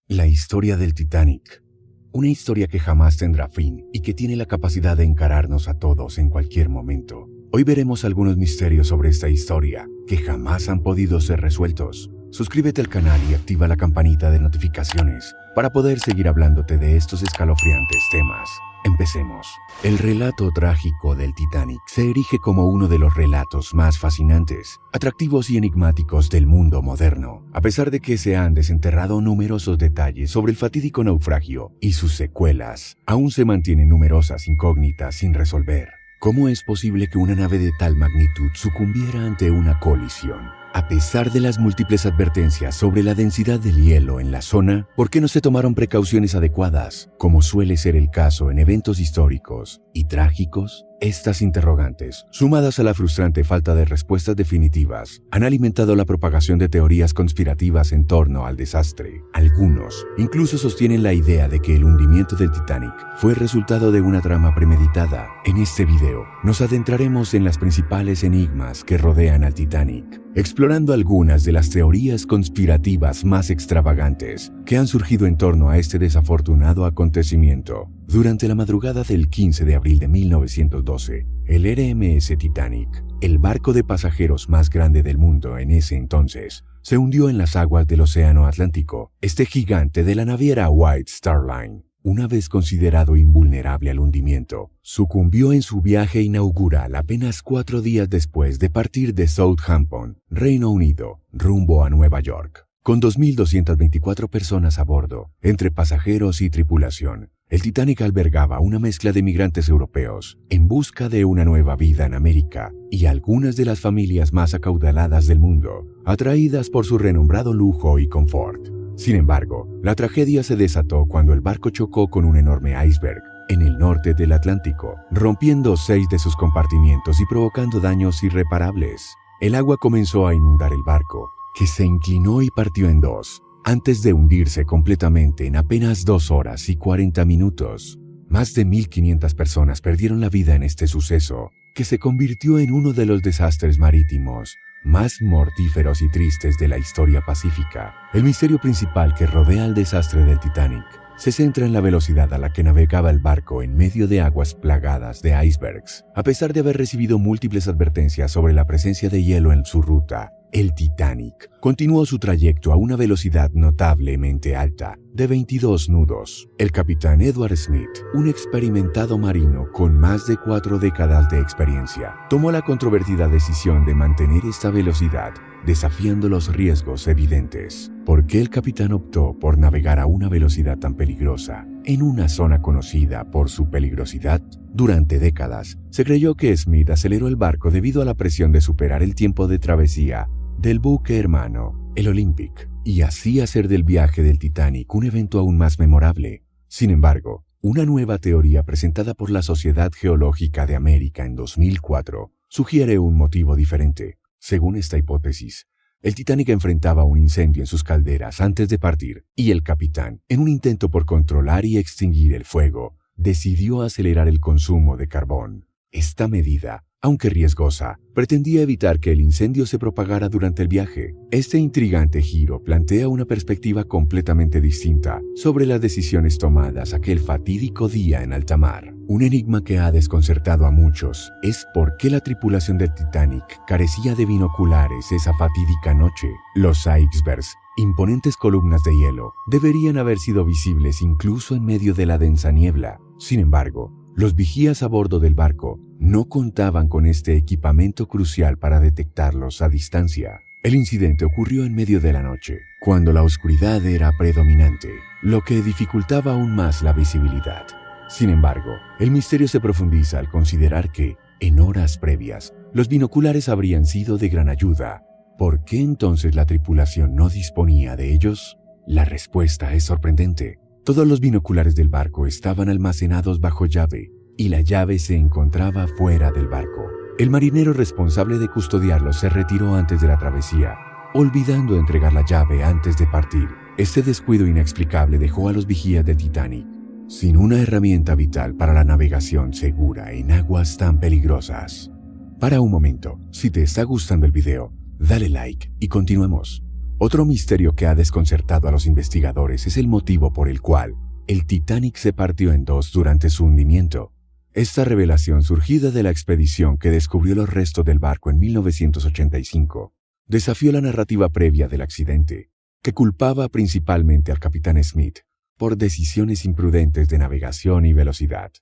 La historia del Titanic. Una historia que jamás tendrá fin y que tiene la capacidad de encararnos a todos en cualquier momento. Hoy veremos algunos misterios sobre esta historia que jamás han podido ser resueltos. Suscríbete al canal y activa la campanita de notificaciones para poder seguir hablándote de estos escalofriantes temas. Empecemos. El relato trágico del Titanic se erige como uno de los relatos más fascinantes, atractivos y enigmáticos del mundo moderno, a pesar de que se han desenterrado numerosos detalles sobre el fatídico naufragio y sus secuelas. Aún se mantienen numerosas incógnitas sin resolver. ¿Cómo es posible que una nave de tal magnitud sucumbiera ante una colisión? A pesar de las múltiples advertencias sobre la densidad del hielo en la zona, ¿por qué no se tomaron precauciones adecuadas, como suele ser el caso en eventos históricos y trágicos? Estas interrogantes, sumadas a la frustrante falta de respuestas definitivas, han alimentado la propagación de teorías conspirativas en torno al desastre. Algunos incluso sostienen la idea de que el hundimiento del Titanic fue el resultado de una trama premeditada. En este video, nos adentraremos en las principales enigmas que rodean al Titanic, explorando algunas de las teorías conspirativas más extravagantes que han surgido en torno a este desafortunado acontecimiento. Durante la madrugada del 15 de abril de 1912, el RMS Titanic, el barco de pasajeros más grande del mundo en ese entonces, se hundió en las aguas del Océano Atlántico. Este gigante de la naviera White Star Line, una vez considerado invulnerable al hundimiento, sucumbió en su viaje inaugural apenas 4 días después de partir de Southampton, Reino Unido, rumbo a Nueva York. Con 2.224 personas a bordo, entre pasajeros y tripulación, el Titanic albergaba una mezcla de migrantes europeos en busca de una nueva vida en América y algunas de las familias más acaudaladas del mundo, atraídas por su renombrado lujo y confort. Sin embargo, la tragedia se desató cuando el barco chocó con un enorme iceberg en el norte del Atlántico, rompiendo 6 de sus compartimientos y provocando daños irreparables. El agua comenzó a inundar el barco, que se inclinó y partió en dos, antes de hundirse completamente en apenas 2 horas y 40 minutos. Más de 1.500 personas perdieron la vida en este suceso, que se convirtió en uno de los desastres marítimos más mortíferos y tristes de la historia pacífica. El misterio principal que rodea el desastre del Titanic se centra en la velocidad a la que navegaba el barco en medio de aguas plagadas de icebergs. A pesar de haber recibido múltiples advertencias sobre la presencia de hielo en su ruta, el Titanic continuó su trayecto a una velocidad notablemente alta, de 22 nudos. El capitán Edward Smith, un experimentado marino con más de 4 décadas de experiencia, tomó la controvertida decisión de mantener esta velocidad, desafiando los riesgos evidentes. ¿Por qué el capitán optó por navegar a una velocidad tan peligrosa en una zona conocida por su peligrosidad? Durante décadas, se creyó que Smith aceleró el barco debido a la presión de superar el tiempo de travesía del buque hermano, el Olympic, y así hacer del viaje del Titanic un evento aún más memorable. Sin embargo, una nueva teoría presentada por la Sociedad Geológica de América en 2004 sugiere un motivo diferente. Según esta hipótesis, el Titanic enfrentaba un incendio en sus calderas antes de partir, y el capitán, en un intento por controlar y extinguir el fuego, decidió acelerar el consumo de carbón. Esta medida, aunque riesgosa, pretendía evitar que el incendio se propagara durante el viaje. Este intrigante giro plantea una perspectiva completamente distinta sobre las decisiones tomadas aquel fatídico día en alta mar. Un enigma que ha desconcertado a muchos es por qué la tripulación del Titanic carecía de binoculares esa fatídica noche. Los icebergs, imponentes columnas de hielo, deberían haber sido visibles incluso en medio de la densa niebla. Sin embargo, los vigías a bordo del barco no contaban con este equipamiento crucial para detectarlos a distancia. El incidente ocurrió en medio de la noche, cuando la oscuridad era predominante, lo que dificultaba aún más la visibilidad. Sin embargo, el misterio se profundiza al considerar que, en horas previas, los binoculares habrían sido de gran ayuda. ¿Por qué entonces la tripulación no disponía de ellos? La respuesta es sorprendente. Todos los binoculares del barco estaban almacenados bajo llave, y la llave se encontraba fuera del barco. El marinero responsable de custodiarlos se retiró antes de la travesía, olvidando entregar la llave antes de partir. Este descuido inexplicable dejó a los vigías del Titanic sin una herramienta vital para la navegación segura en aguas tan peligrosas. Para un momento, si te está gustando el video, dale like y continuemos. Otro misterio que ha desconcertado a los investigadores es el motivo por el cual el Titanic se partió en dos durante su hundimiento. Esta revelación, surgida de la expedición que descubrió los restos del barco en 1985, desafió la narrativa previa del accidente, que culpaba principalmente al capitán Smith por decisiones imprudentes de navegación y velocidad.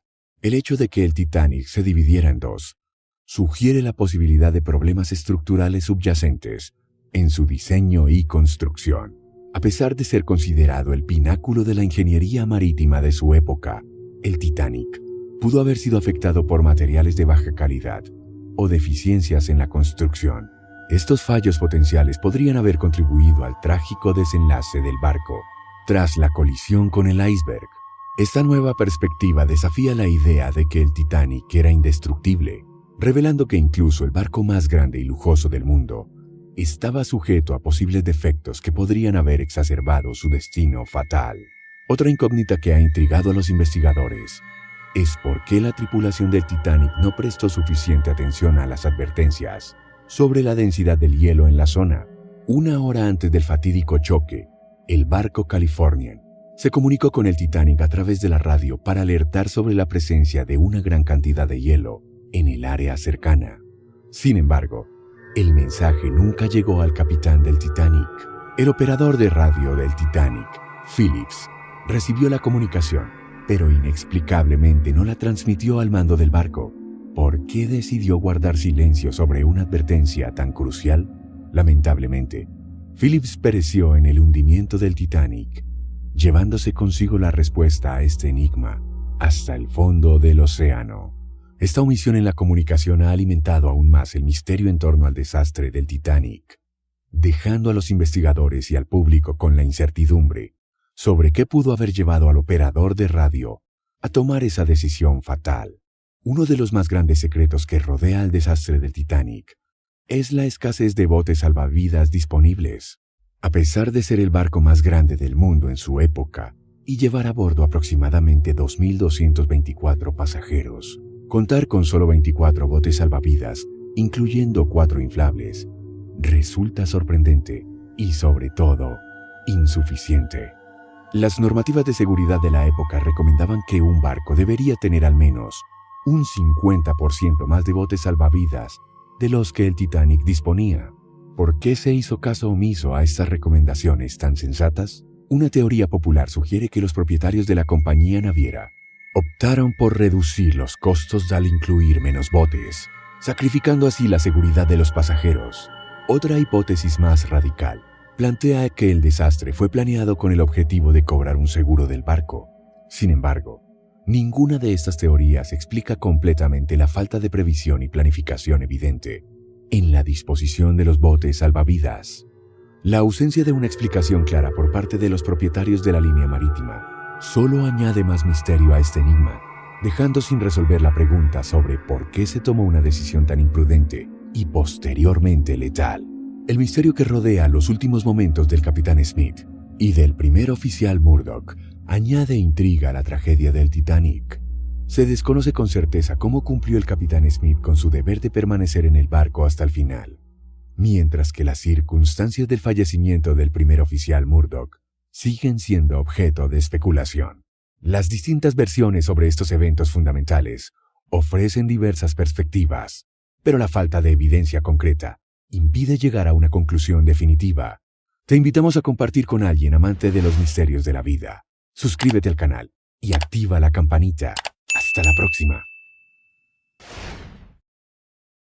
El hecho de que el Titanic se dividiera en dos sugiere la posibilidad de problemas estructurales subyacentes en su diseño y construcción. A pesar de ser considerado el pináculo de la ingeniería marítima de su época, el Titanic pudo haber sido afectado por materiales de baja calidad o deficiencias en la construcción. Estos fallos potenciales podrían haber contribuido al trágico desenlace del barco tras la colisión con el iceberg. Esta nueva perspectiva desafía la idea de que el Titanic era indestructible, revelando que incluso el barco más grande y lujoso del mundo estaba sujeto a posibles defectos que podrían haber exacerbado su destino fatal. Otra incógnita que ha intrigado a los investigadores es por qué la tripulación del Titanic no prestó suficiente atención a las advertencias sobre la densidad del hielo en la zona. Una hora antes del fatídico choque, el barco Californian se comunicó con el Titanic a través de la radio para alertar sobre la presencia de una gran cantidad de hielo en el área cercana. Sin embargo, el mensaje nunca llegó al capitán del Titanic. El operador de radio del Titanic, Phillips, recibió la comunicación, pero inexplicablemente no la transmitió al mando del barco. ¿Por qué decidió guardar silencio sobre una advertencia tan crucial? Lamentablemente, Phillips pereció en el hundimiento del Titanic, llevándose consigo la respuesta a este enigma hasta el fondo del océano. Esta omisión en la comunicación ha alimentado aún más el misterio en torno al desastre del Titanic, dejando a los investigadores y al público con la incertidumbre sobre qué pudo haber llevado al operador de radio a tomar esa decisión fatal. Uno de los más grandes secretos que rodea el desastre del Titanic es la escasez de botes salvavidas disponibles. A pesar de ser el barco más grande del mundo en su época y llevar a bordo aproximadamente 2.224 pasajeros, contar con solo 24 botes salvavidas, incluyendo 4 inflables, resulta sorprendente y, sobre todo, insuficiente. Las normativas de seguridad de la época recomendaban que un barco debería tener al menos un 50% más de botes salvavidas de los que el Titanic disponía. ¿Por qué se hizo caso omiso a estas recomendaciones tan sensatas? Una teoría popular sugiere que los propietarios de la compañía naviera optaron por reducir los costos al incluir menos botes, sacrificando así la seguridad de los pasajeros. Otra hipótesis más radical plantea que el desastre fue planeado con el objetivo de cobrar un seguro del barco. Sin embargo, ninguna de estas teorías explica completamente la falta de previsión y planificación evidente en la disposición de los botes salvavidas. La ausencia de una explicación clara por parte de los propietarios de la línea marítima solo añade más misterio a este enigma, dejando sin resolver la pregunta sobre por qué se tomó una decisión tan imprudente y posteriormente letal. El misterio que rodea los últimos momentos del capitán Smith y del primer oficial Murdoch añade intriga a la tragedia del Titanic. Se desconoce con certeza cómo cumplió el capitán Smith con su deber de permanecer en el barco hasta el final, mientras que las circunstancias del fallecimiento del primer oficial Murdoch siguen siendo objeto de especulación. Las distintas versiones sobre estos eventos fundamentales ofrecen diversas perspectivas, pero la falta de evidencia concreta impide llegar a una conclusión definitiva. Te invitamos a compartir con alguien amante de los misterios de la vida. Suscríbete al canal y activa la campanita. Hasta la próxima.